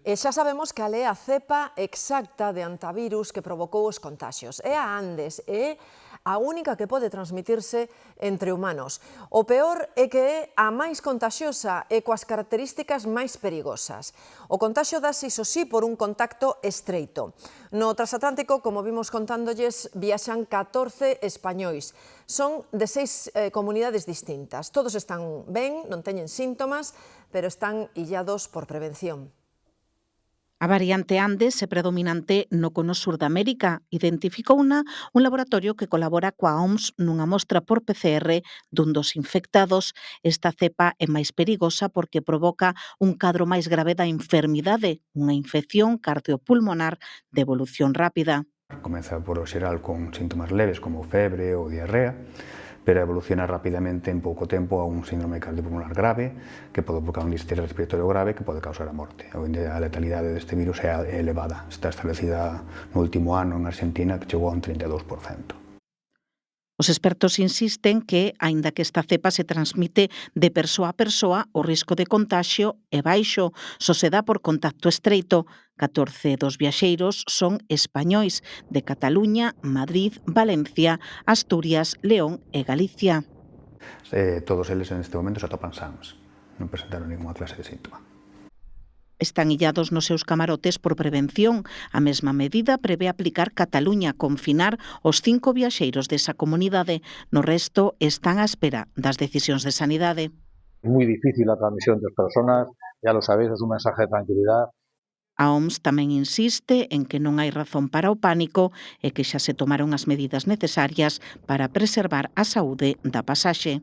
E xa sabemos cal é a cepa exacta de antivirus que provocou os contaxios. É a Andes, é a única que pode transmitirse entre humanos. O peor é que é a máis contaxiosa e coas características máis perigosas. O contaxio dase, iso sí, por un contacto estreito. No transatlántico, como vimos contándolles, viaxan 14 españois. Son de 6 comunidades distintas. Todos están ben, non teñen síntomas, pero están illados por prevención. A variante Andes é predominante no cono sur de América. Identificouna un laboratorio que colabora coa OMS nunha mostra por PCR dun dos infectados. Esta cepa é máis perigosa porque provoca un cadro máis grave da enfermidade, unha infección cardiopulmonar de evolución rápida. Comeza por o xeral con síntomas leves como febre ou diarrea, pero evoluciona rapidamente en pouco tempo a un síndrome cardiopulmonar grave que pode provocar un distrés respiratorio grave que pode causar a morte. A letalidade deste virus é elevada. Está establecida no último ano en Argentina que chegou a un 32%. Os expertos insisten que, aínda que esta cepa se transmite de persoa a persoa, o risco de contaxio é baixo, só se dá por contacto estreito. 14 dos viaxeiros son españois de Cataluña, Madrid, Valencia, Asturias, León e Galicia. Todos eles en este momento se atopan sans. Non presentaron ninguna clase de síntoma. Están illados nos seus camarotes por prevención. A mesma medida prevé aplicar Cataluña, confinar os 5 viaxeiros desa comunidade. No resto están á espera das decisións de sanidade. Es muy difícil la transmisión entre personas, ya lo sabéis, es un mensaje de tranquilidad. A OMS tamén insiste en que non hai razón para o pánico e que xa se tomaron as medidas necesarias para preservar a saúde da pasaxe.